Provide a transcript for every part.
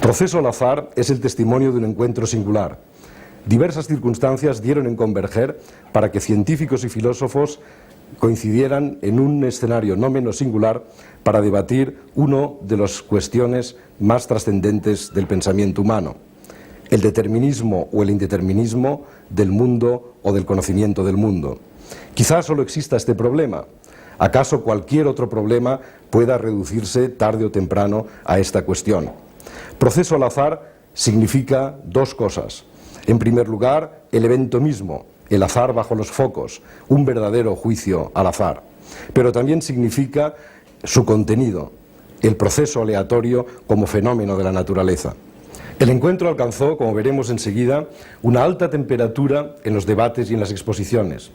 Proceso al azar es el testimonio de un encuentro singular. Diversas circunstancias dieron en converger para que científicos y filósofos coincidieran en un escenario no menos singular para debatir una de las cuestiones más trascendentes del pensamiento humano: el determinismo o el indeterminismo del mundo o del conocimiento del mundo. Quizás solo exista este problema. ¿Acaso cualquier otro problema pueda reducirse tarde o temprano a esta cuestión? Proceso al azar significa dos cosas. En primer lugar, el evento mismo, el azar bajo los focos, un verdadero juicio al azar. Pero también significa su contenido, el proceso aleatorio como fenómeno de la naturaleza. El encuentro alcanzó, como veremos enseguida, una alta temperatura en los debates y en las exposiciones.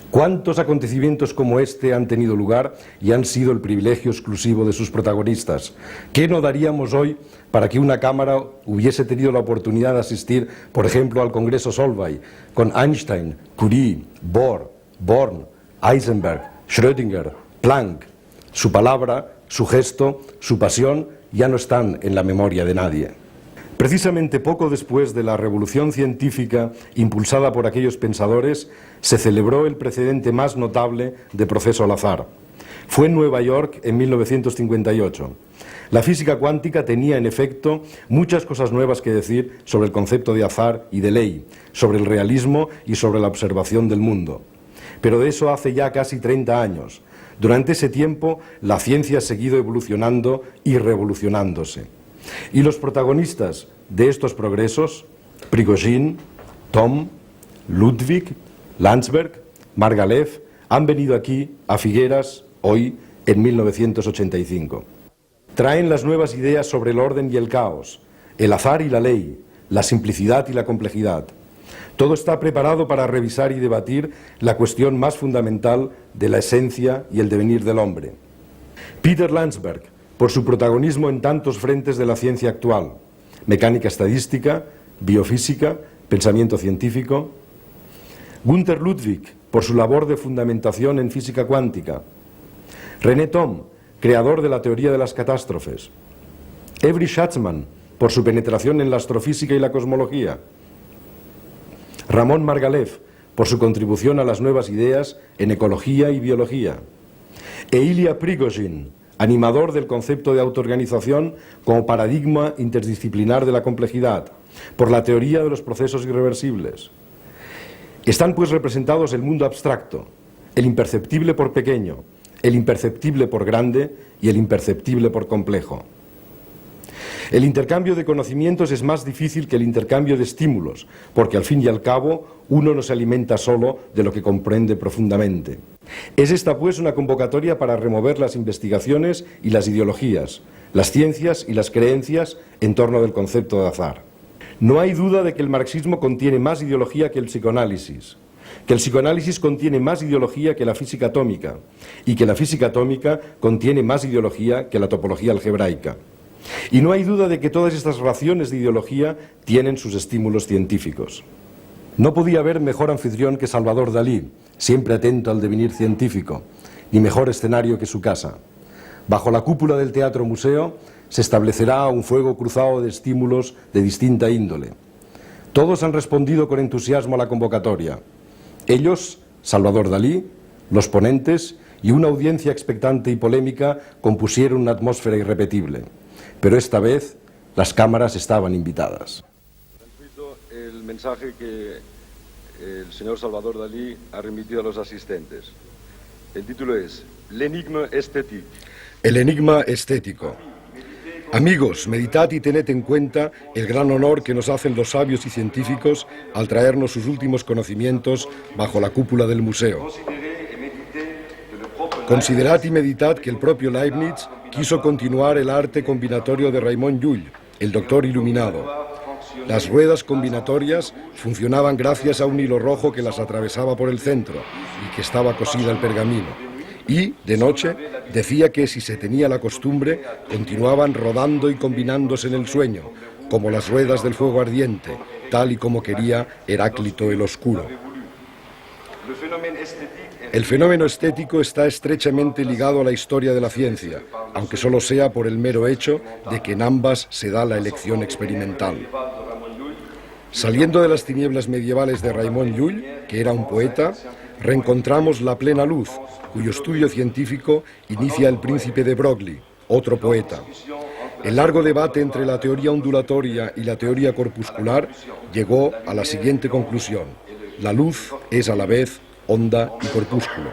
¿Cuántos acontecimientos como este han tenido lugar y han sido el privilegio exclusivo de sus protagonistas? ¿Qué no daríamos hoy para que una Cámara hubiese tenido la oportunidad de asistir, por ejemplo, al Congreso Solvay, con Einstein, Curie, Bohr, Born, Heisenberg, Schrödinger, Planck? Su palabra, su gesto, su pasión ya no están en la memoria de nadie. Precisamente poco después de la revolución científica impulsada por aquellos pensadores, se celebró el precedente más notable de proceso al azar. Fue en Nueva York en 1958. La física cuántica tenía, en efecto, muchas cosas nuevas que decir sobre el concepto de azar y de ley, sobre el realismo y sobre la observación del mundo. Pero de eso hace ya casi 30 años. Durante ese tiempo, la ciencia ha seguido evolucionando y revolucionándose. Y los protagonistas de estos progresos, Prigozhin, Tom, Ludwig, Landsberg, Margalef, han venido aquí a Figueras hoy en 1985. Traen las nuevas ideas sobre el orden y el caos, el azar y la ley, la simplicidad y la complejidad. Todo está preparado para revisar y debatir la cuestión más fundamental de la esencia y el devenir del hombre. Peter Landsberg, por su protagonismo en tantos frentes de la ciencia actual: mecánica estadística, biofísica, pensamiento científico. Günther Ludwig, por su labor de fundamentación en física cuántica. René Thom, creador de la teoría de las catástrofes. Avery Schatzman, por su penetración en la astrofísica y la cosmología. Ramón Margalef, por su contribución a las nuevas ideas en ecología y biología. E Ilya Prigozhin, animador del concepto de autoorganización como paradigma interdisciplinar de la complejidad, por la teoría de los procesos irreversibles. Están pues representados el mundo abstracto, el imperceptible por pequeño, el imperceptible por grande y el imperceptible por complejo. El intercambio de conocimientos es más difícil que el intercambio de estímulos, porque al fin y al cabo uno no se alimenta solo de lo que comprende profundamente. Es esta pues una convocatoria para remover las investigaciones y las ideologías, las ciencias y las creencias en torno del concepto de azar. No hay duda de que el marxismo contiene más ideología que el psicoanálisis, que el psicoanálisis contiene más ideología que la física atómica y que la física atómica contiene más ideología que la topología algebraica. Y no hay duda de que todas estas raciones de ideología tienen sus estímulos científicos. No podía haber mejor anfitrión que Salvador Dalí, siempre atento al devenir científico, ni mejor escenario que su casa. Bajo la cúpula del Teatro Museo se establecerá un fuego cruzado de estímulos de distinta índole. Todos han respondido con entusiasmo a la convocatoria. Ellos, Salvador Dalí, los ponentes y una audiencia expectante y polémica compusieron una atmósfera irrepetible. Pero esta vez las cámaras estaban invitadas. Transmito el mensaje que el señor Salvador Dalí ha remitido a los asistentes. El título es L'Enigme esthétique. El enigma estético. Amigos, meditad y tened en cuenta el gran honor que nos hacen los sabios y científicos al traernos sus últimos conocimientos bajo la cúpula del museo. Considerad y meditad que el propio Leibniz quiso continuar el arte combinatorio de Raymond Lull, el doctor iluminado. Las ruedas combinatorias funcionaban gracias a un hilo rojo que las atravesaba por el centro y que estaba cosida al pergamino. Y, de noche, decía que si se tenía la costumbre, continuaban rodando y combinándose en el sueño, como las ruedas del fuego ardiente, tal y como quería Heráclito el Oscuro. El fenómeno estético está estrechamente ligado a la historia de la ciencia, aunque solo sea por el mero hecho de que en ambas se da la elección experimental. Saliendo de las tinieblas medievales de Raimon Llull, que era un poeta, reencontramos la plena luz, cuyo estudio científico inicia el Príncipe de Broglie, otro poeta. El largo debate entre la teoría ondulatoria y la teoría corpuscular llegó a la siguiente conclusión: la luz es a la vez onda y corpúsculo.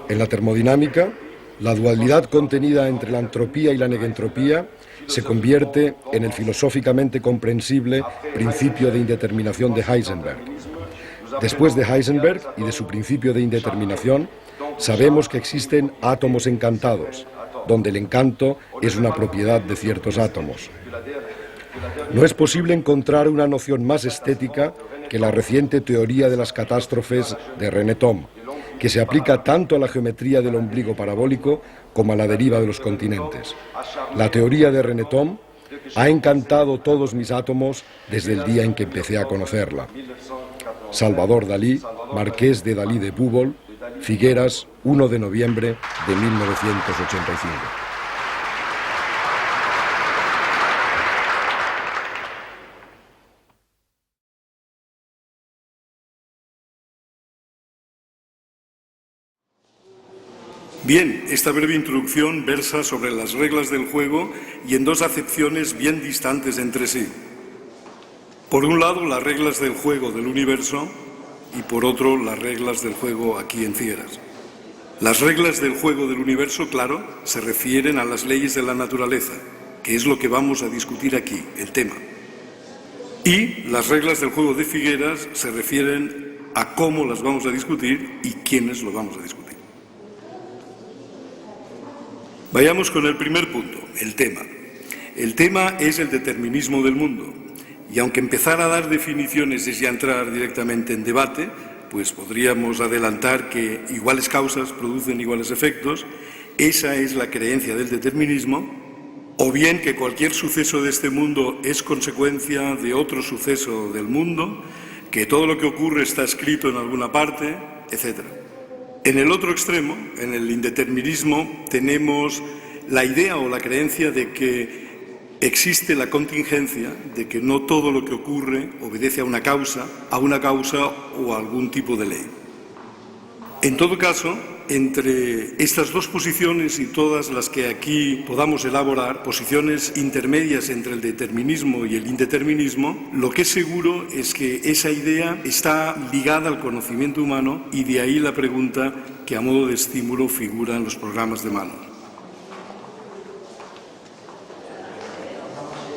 En la termodinámica, la dualidad contenida entre la entropía y la negentropía se convierte en el filosóficamente comprensible principio de indeterminación de Heisenberg. Después de Heisenberg y de su principio de indeterminación, sabemos que existen átomos encantados, donde el encanto es una propiedad de ciertos átomos. No es posible encontrar una noción más estética que la reciente teoría de las catástrofes de René Thom, que se aplica tanto a la geometría del ombligo parabólico como a la deriva de los continentes. La teoría de René Thom ha encantado todos mis átomos desde el día en que empecé a conocerla. Salvador Dalí, Marqués de Dalí de Púbol, Figueras, 1 de noviembre de 1985. Bien, esta breve introducción versa sobre las reglas del juego y en dos acepciones bien distantes entre sí. Por un lado, las reglas del juego del universo y por otro, las reglas del juego aquí en Figueras. Las reglas del juego del universo, claro, se refieren a las leyes de la naturaleza, que es lo que vamos a discutir aquí, el tema. Y las reglas del juego de Figueras se refieren a cómo las vamos a discutir y quiénes lo vamos a discutir. Vayamos con el primer punto, el tema. El tema es el determinismo del mundo. Y aunque empezar a dar definiciones es ya entrar directamente en debate, pues podríamos adelantar que iguales causas producen iguales efectos. Esa es la creencia del determinismo, o bien que cualquier suceso de este mundo es consecuencia de otro suceso del mundo, que todo lo que ocurre está escrito en alguna parte, etc. En el otro extremo, en el indeterminismo, tenemos la idea o la creencia de que existe la contingencia, de que no todo lo que ocurre obedece a una causa o a algún tipo de ley. En todo caso, entre estas dos posiciones y todas las que aquí podamos elaborar, posiciones intermedias entre el determinismo y el indeterminismo, lo que es seguro es que esa idea está ligada al conocimiento humano y de ahí la pregunta que a modo de estímulo figura en los programas de Manon.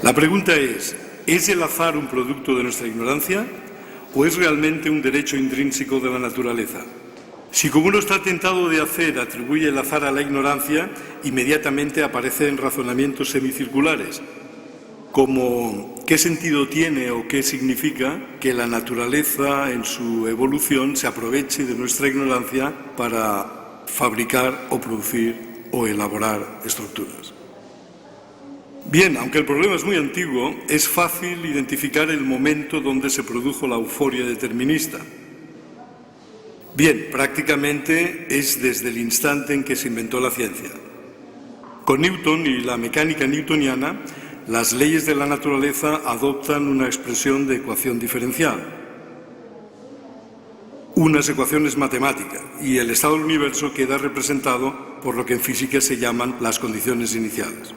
La pregunta ¿es el azar un producto de nuestra ignorancia o es realmente un derecho intrínseco de la naturaleza? Si, como uno está tentado de hacer, atribuye el azar a la ignorancia, inmediatamente aparecen razonamientos semicirculares, como ¿qué sentido tiene o qué significa que la naturaleza en su evolución se aproveche de nuestra ignorancia para fabricar o producir o elaborar estructuras? Bien, aunque el problema es muy antiguo, es fácil identificar el momento donde se produjo la euforia determinista. Bien, prácticamente es desde el instante en que se inventó la ciencia. Con Newton y la mecánica newtoniana, las leyes de la naturaleza adoptan una expresión de ecuación diferencial, unas ecuaciones matemáticas, y el estado del universo queda representado por lo que en física se llaman las condiciones iniciales.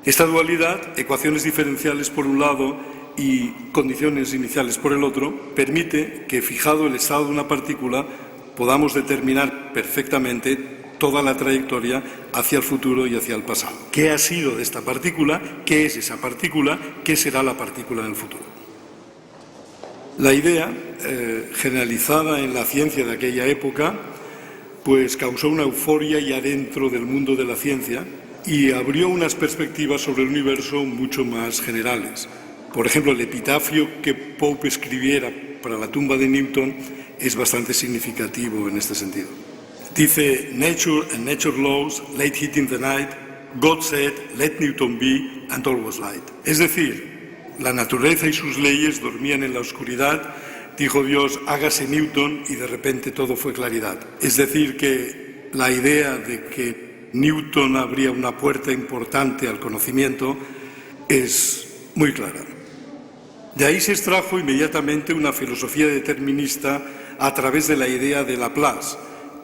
Esta dualidad, ecuaciones diferenciales por un lado y condiciones iniciales por el otro, permite que, fijado el estado de una partícula, podamos determinar perfectamente toda la trayectoria hacia el futuro y hacia el pasado. ¿Qué ha sido de esta partícula? ¿Qué es esa partícula? ¿Qué será la partícula en el futuro? La idea, generalizada en la ciencia de aquella época, pues causó una euforia ya dentro del mundo de la ciencia y abrió unas perspectivas sobre el universo mucho más generales. Por ejemplo, el epitafio que Pope escribiera para la tumba de Newton es bastante significativo en este sentido. Dice, Nature and nature laws late hit in the night, God said, let Newton be, and all was light. Es decir, la naturaleza y sus leyes dormían en la oscuridad, dijo Dios, hágase Newton, y de repente todo fue claridad. Es decir, que la idea de que Newton abría una puerta importante al conocimiento es muy clara. De ahí se extrajo inmediatamente una filosofía determinista a través de la idea de Laplace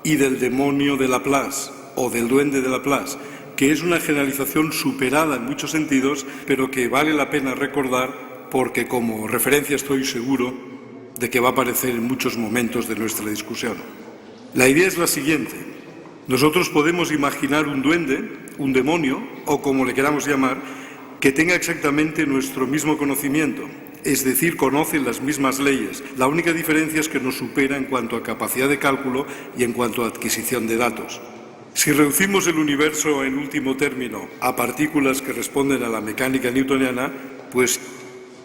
y del demonio de Laplace o del duende de Laplace, que es una generalización superada en muchos sentidos, pero que vale la pena recordar porque como referencia estoy seguro de que va a aparecer en muchos momentos de nuestra discusión. La idea es la siguiente: nosotros podemos imaginar un duende, un demonio, o como le queramos llamar, que tenga exactamente nuestro mismo conocimiento, es decir, conoce las mismas leyes. La única diferencia es que nos supera en cuanto a capacidad de cálculo y en cuanto a adquisición de datos. Si reducimos el universo en último término a partículas que responden a la mecánica newtoniana, pues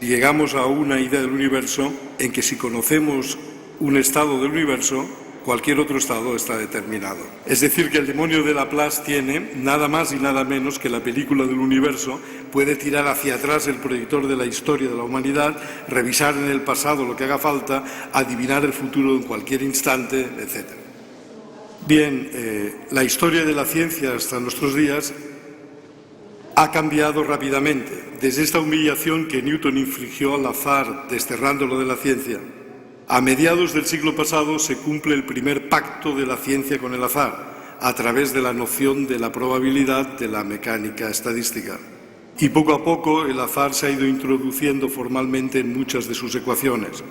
llegamos a una idea del universo en que si conocemos un estado del universo, cualquier otro estado está determinado. Es decir, que el demonio de Laplace tiene nada más y nada menos que la película del universo, puede tirar hacia atrás el proyector de la historia de la humanidad, revisar en el pasado lo que haga falta, adivinar el futuro en cualquier instante, etc. Bien, la historia de la ciencia hasta nuestros días ha cambiado rápidamente, desde esta humillación que Newton infligió al azar, desterrándolo de la ciencia. A mediados del siglo pasado se cumple el primer pacto de la ciencia con el azar, a través de la noción de la probabilidad de la mecánica estadística. Y poco a poco el azar se ha ido introduciendo formalmente en muchas de sus ecuaciones.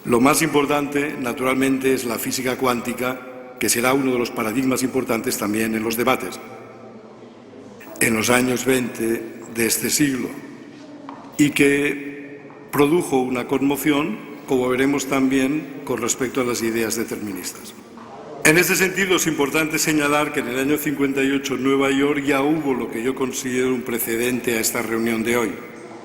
Lo más importante, naturalmente, es la física cuántica, que será uno de los paradigmas importantes también en los debates en los años 20 de este siglo, y que produjo una conmoción, como veremos también, con respecto a las ideas deterministas. En este sentido, es importante señalar que en el año 58 en Nueva York ya hubo lo que yo considero un precedente a esta reunión de hoy,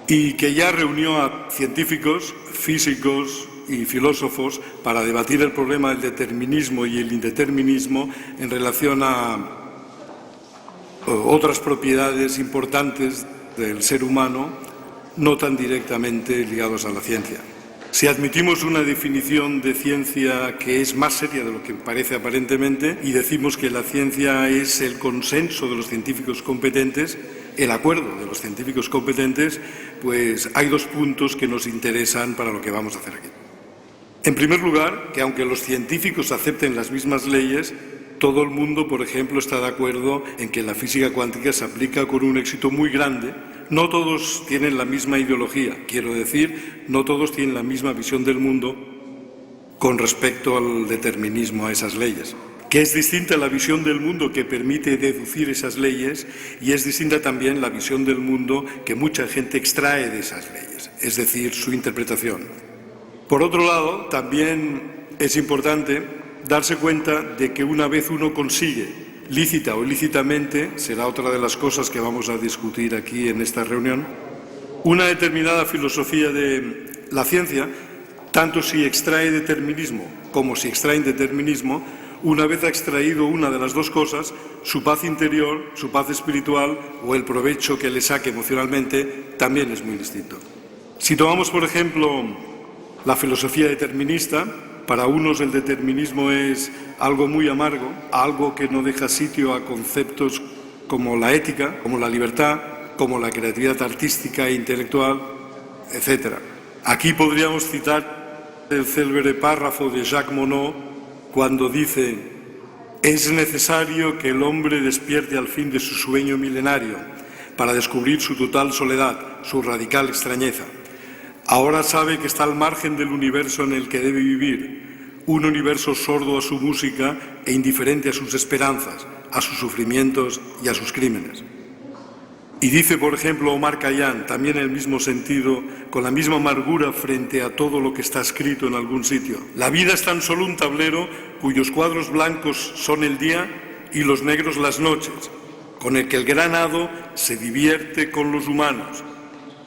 y que ya reunió a científicos, físicos y filósofos para debatir el problema del determinismo y el indeterminismo en relación a otras propiedades importantes del ser humano no tan directamente ligados a la ciencia. Si admitimos una definición de ciencia que es más seria de lo que parece aparentemente y decimos que la ciencia es el consenso de los científicos competentes, el acuerdo de los científicos competentes, pues hay dos puntos que nos interesan para lo que vamos a hacer aquí. En primer lugar, que aunque los científicos acepten las mismas leyes, todo el mundo, por ejemplo, está de acuerdo en que la física cuántica se aplica con un éxito muy grande. No todos tienen la misma ideología, quiero decir, no todos tienen la misma visión del mundo con respecto al determinismo, a esas leyes, que es distinta la visión del mundo que permite deducir esas leyes y es distinta también la visión del mundo que mucha gente extrae de esas leyes, es decir, su interpretación. Por otro lado, también es importante darse cuenta de que una vez uno consigue, lícita o ilícitamente, será otra de las cosas que vamos a discutir aquí en esta reunión, una determinada filosofía de la ciencia, tanto si extrae determinismo como si extrae indeterminismo, una vez ha extraído una de las dos cosas, su paz interior, su paz espiritual o el provecho que le saque emocionalmente, también es muy distinto. Si tomamos, por ejemplo, la filosofía determinista, para unos el determinismo es algo muy amargo, algo que no deja sitio a conceptos como la ética, como la libertad, como la creatividad artística e intelectual, etc. Aquí podríamos citar el célebre párrafo de Jacques Monod cuando dice: «Es necesario que el hombre despierte al fin de su sueño milenario para descubrir su total soledad, su radical extrañeza. Ahora sabe que está al margen del universo en el que debe vivir, un universo sordo a su música e indiferente a sus esperanzas, a sus sufrimientos y a sus crímenes». Y dice, por ejemplo, Omar Khayyam, también en el mismo sentido, con la misma amargura frente a todo lo que está escrito en algún sitio: «La vida es tan solo un tablero cuyos cuadros blancos son el día y los negros las noches, con el que el gran hado se divierte con los humanos.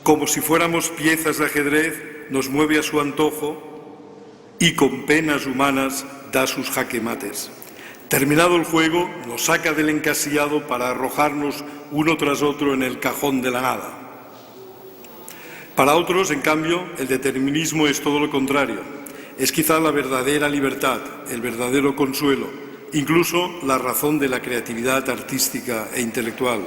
Como si fuéramos piezas de ajedrez, nos mueve a su antojo y con penas humanas da sus jaque mates. Terminado el juego, nos saca del encasillado para arrojarnos uno tras otro en el cajón de la nada». Para otros, en cambio, el determinismo es todo lo contrario. es quizá la verdadera libertad, el verdadero consuelo, incluso la razón de la creatividad artística e intelectual.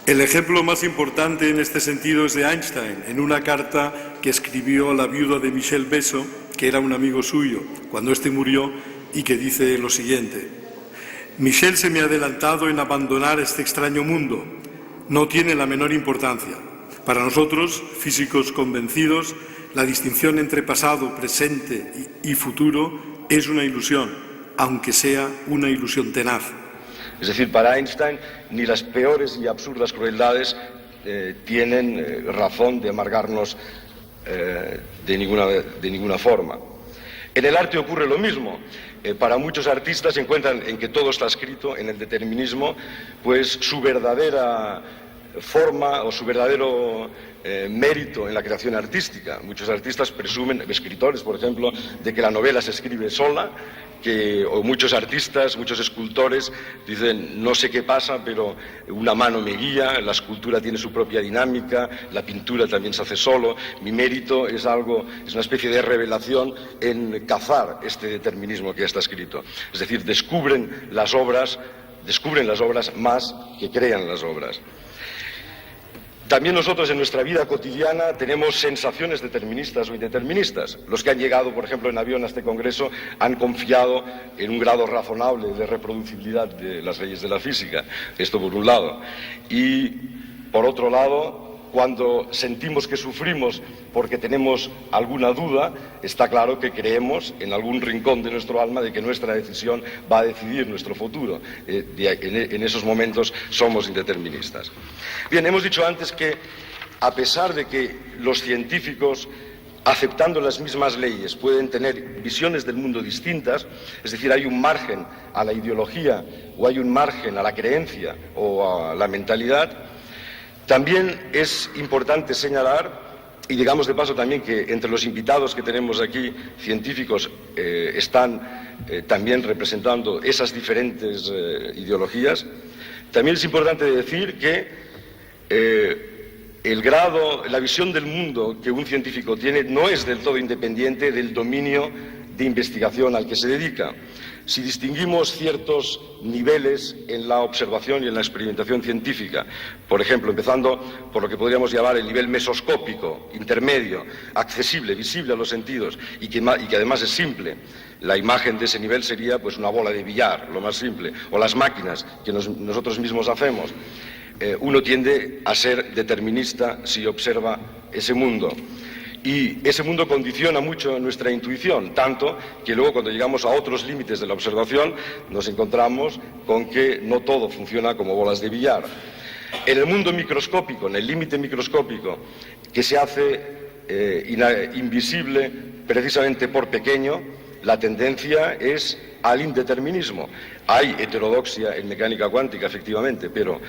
El ejemplo más importante en este sentido es de Einstein, en una carta que escribió a la viuda de Michel Besso, que era un amigo suyo, cuando éste murió, y que dice lo siguiente: «Michel se me ha adelantado en abandonar este extraño mundo. No tiene la menor importancia. Para nosotros, físicos convencidos, la distinción entre pasado, presente y futuro es una ilusión, aunque sea una ilusión tenaz». Es decir, para Einstein ni las peores y absurdas crueldades tienen razón de amargarnos de ninguna forma. En el arte ocurre lo mismo. Para muchos artistas encuentran en que todo está escrito, en el determinismo, pues su verdadera forma o su verdadero mérito en la creación artística. Muchos artistas presumen, escritores por ejemplo, de que la novela se escribe sola, o muchos artistas, muchos escultores dicen: no sé qué pasa, pero una mano me guía, la escultura tiene su propia dinámica, la pintura también se hace solo, mi mérito es una especie de revelación en cazar este determinismo que ya está escrito. Es decir, descubren las obras más que crean las obras. También nosotros en nuestra vida cotidiana tenemos sensaciones deterministas o indeterministas. Los que han llegado, por ejemplo, en avión a este congreso han confiado en un grado razonable de reproducibilidad de las leyes de la física. Esto por un lado. Y por otro lado, cuando sentimos que sufrimos porque tenemos alguna duda, está claro que creemos en algún rincón de nuestro alma de que nuestra decisión va a decidir nuestro futuro. En esos momentos somos indeterministas. Bien, hemos dicho antes que a pesar de que los científicos, aceptando las mismas leyes, pueden tener visiones del mundo distintas, es decir, hay un margen a la ideología o hay un margen a la creencia o a la mentalidad, también es importante señalar, y digamos de paso también que entre los invitados que tenemos aquí, científicos, están también representando esas diferentes ideologías, también es importante decir que el grado, la visión del mundo que un científico tiene no es del todo independiente del dominio de investigación al que se dedica. Si distinguimos ciertos niveles en la observación y en la experimentación científica, por ejemplo, empezando por lo que podríamos llamar el nivel mesoscópico, intermedio, accesible, visible a los sentidos y que además es simple, la imagen de ese nivel sería pues una bola de billar, lo más simple, o las máquinas que nosotros mismos hacemos. Uno tiende a ser determinista si observa ese mundo. Y ese mundo condiciona mucho nuestra intuición, tanto que luego cuando llegamos a otros límites de la observación nos encontramos con que no todo funciona como bolas de billar. En el mundo microscópico, en el límite microscópico, que se hace invisible precisamente por pequeño, la tendencia es al indeterminismo. Hay heterodoxia en mecánica cuántica, efectivamente, pero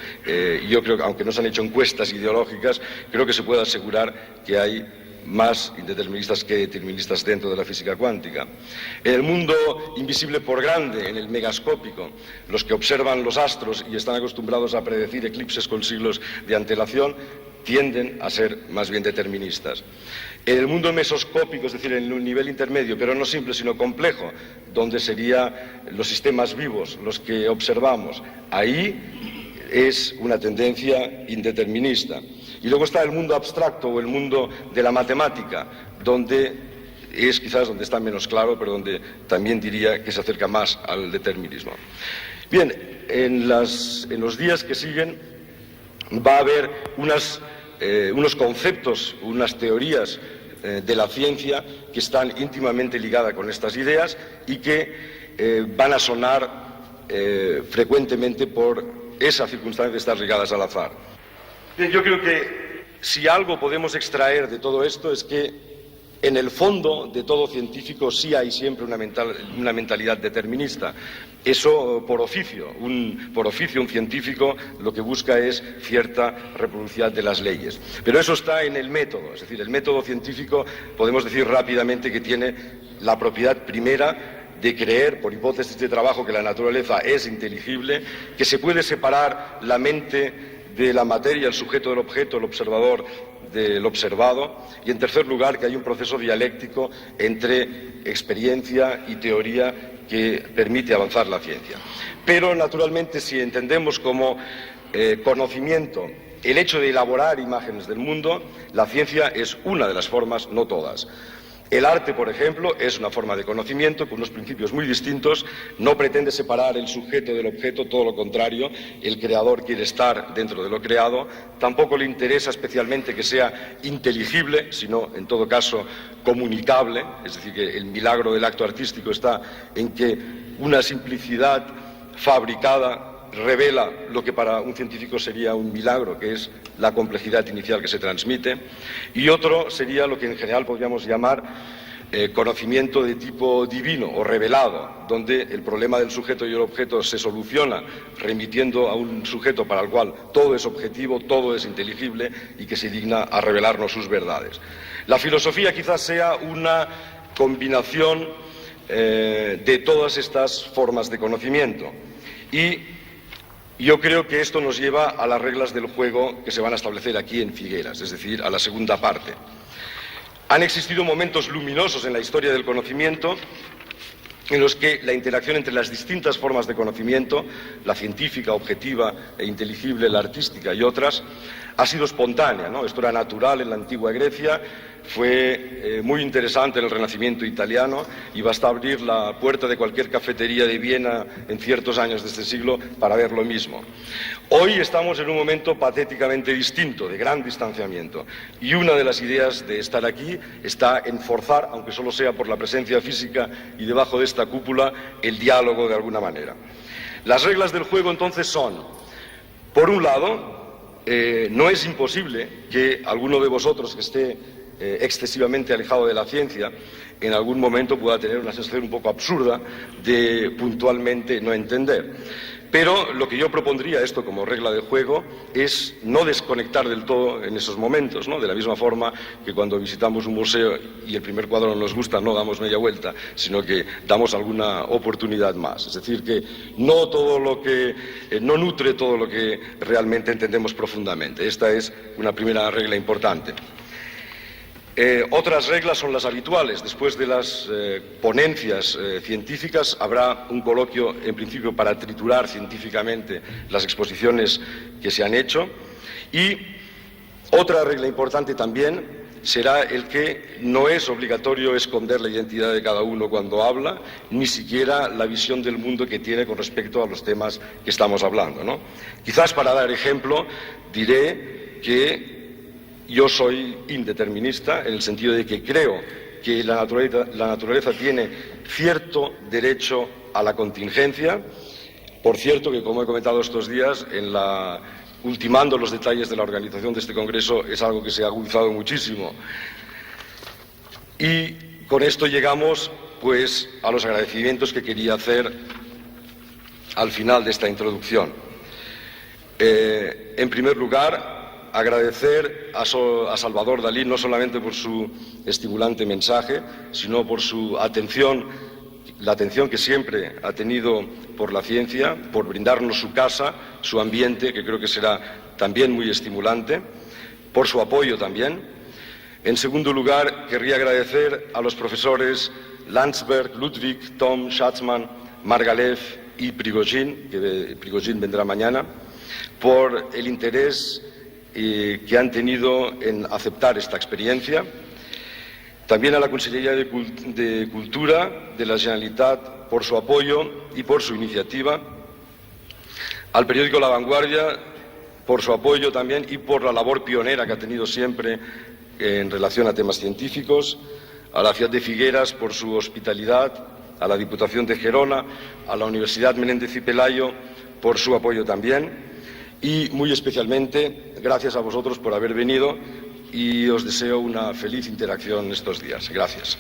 yo creo que, aunque no se han hecho encuestas ideológicas, creo que se puede asegurar que hay más indeterministas que deterministas dentro de la física cuántica. En el mundo invisible por grande, en el megascópico, los que observan los astros y están acostumbrados a predecir eclipses con siglos de antelación, tienden a ser más bien deterministas. En el mundo mesoscópico, es decir, en un nivel intermedio, pero no simple sino complejo, donde serían los sistemas vivos los que observamos, ahí es una tendencia indeterminista. Y luego está el mundo abstracto o el mundo de la matemática, donde es quizás donde está menos claro, pero donde también diría que se acerca más al determinismo. Bien, en los días que siguen va a haber unos conceptos, unas teorías de la ciencia que están íntimamente ligadas con estas ideas y que van a sonar frecuentemente por esa circunstancia de estar ligadas al azar. Bien, yo creo que si algo podemos extraer de todo esto es que en el fondo de todo científico sí hay siempre una mentalidad determinista. Eso por oficio. Un científico lo que busca es cierta reproducibilidad de las leyes. Pero eso está en el método. Es decir, el método científico podemos decir rápidamente que tiene la propiedad primera de creer, por hipótesis de trabajo, que la naturaleza es inteligible, que se puede separar la mente de la materia, el sujeto del objeto, el observador, del observado y, en tercer lugar, que hay un proceso dialéctico entre experiencia y teoría que permite avanzar la ciencia. Pero, naturalmente, si entendemos como conocimiento el hecho de elaborar imágenes del mundo, la ciencia es una de las formas, no todas. El arte, por ejemplo, es una forma de conocimiento con unos principios muy distintos, no pretende separar el sujeto del objeto, todo lo contrario, el creador quiere estar dentro de lo creado, tampoco le interesa especialmente que sea inteligible, sino, en todo caso, comunicable, es decir, que el milagro del acto artístico está en que una simplicidad fabricada revela lo que para un científico sería un milagro, que es la complejidad inicial que se transmite, y otro sería lo que en general podríamos llamar conocimiento de tipo divino o revelado, donde el problema del sujeto y el objeto se soluciona remitiendo a un sujeto para el cual todo es objetivo, todo es inteligible y que se digna a revelarnos sus verdades. La filosofía quizás sea una combinación de todas estas formas de conocimiento, y yo creo que esto nos lleva a las reglas del juego que se van a establecer aquí en Figueras, es decir, a la segunda parte. Han existido momentos luminosos en la historia del conocimiento en los que la interacción entre las distintas formas de conocimiento, la científica, objetiva e inteligible, la artística y otras, ha sido espontánea, ¿no? Esto era natural en la antigua Grecia, fue muy interesante en el Renacimiento italiano y basta abrir la puerta de cualquier cafetería de Viena en ciertos años de este siglo para ver lo mismo. Hoy estamos en un momento patéticamente distinto, de gran distanciamiento, y una de las ideas de estar aquí está en forzar, aunque solo sea por la presencia física y debajo de esta cúpula, el diálogo de alguna manera. Las reglas del juego entonces son, por un lado, no es imposible que alguno de vosotros que esté excesivamente alejado de la ciencia en algún momento pueda tener una sensación un poco absurda de puntualmente no entender. Pero lo que yo propondría, esto como regla de juego, es no desconectar del todo en esos momentos, ¿no? De la misma forma que cuando visitamos un museo y el primer cuadro no nos gusta, no damos media vuelta, sino que damos alguna oportunidad más. Es decir, que no todo lo que no nutre todo lo que realmente entendemos profundamente. Esta es una primera regla importante. Otras reglas son las habituales. Después de las ponencias científicas habrá un coloquio, en principio, para triturar científicamente las exposiciones que se han hecho. Y otra regla importante también será el que no es obligatorio esconder la identidad de cada uno cuando habla, ni siquiera la visión del mundo que tiene con respecto a los temas que estamos hablando, ¿no? Quizás para dar ejemplo diré que yo soy indeterminista en el sentido de que creo que la naturaleza tiene cierto derecho a la contingencia. Por cierto, que como he comentado estos días, ultimando los detalles de la organización de este congreso, es algo que se ha agudizado muchísimo. Y con esto llegamos, pues, a los agradecimientos que quería hacer al final de esta introducción. En primer lugar, agradecer a Salvador Dalí no solamente por su estimulante mensaje, sino por su atención, la atención que siempre ha tenido por la ciencia, por brindarnos su casa, su ambiente, que creo que será también muy estimulante, por su apoyo también. En segundo lugar, querría agradecer a los profesores Landsberg, Ludwig, Tom, Schatzman, Margalev y Prigogine, que Prigogine vendrá mañana, por el interés que han tenido en aceptar esta experiencia. También a la Consellería de Cultura de la Generalitat por su apoyo y por su iniciativa. Al periódico La Vanguardia por su apoyo también y por la labor pionera que ha tenido siempre en relación a temas científicos. A la ciudad de Figueras por su hospitalidad. A la Diputación de Gerona, a la Universidad Menéndez y Pelayo por su apoyo también. Y muy especialmente, gracias a vosotros por haber venido y os deseo una feliz interacción estos días. Gracias.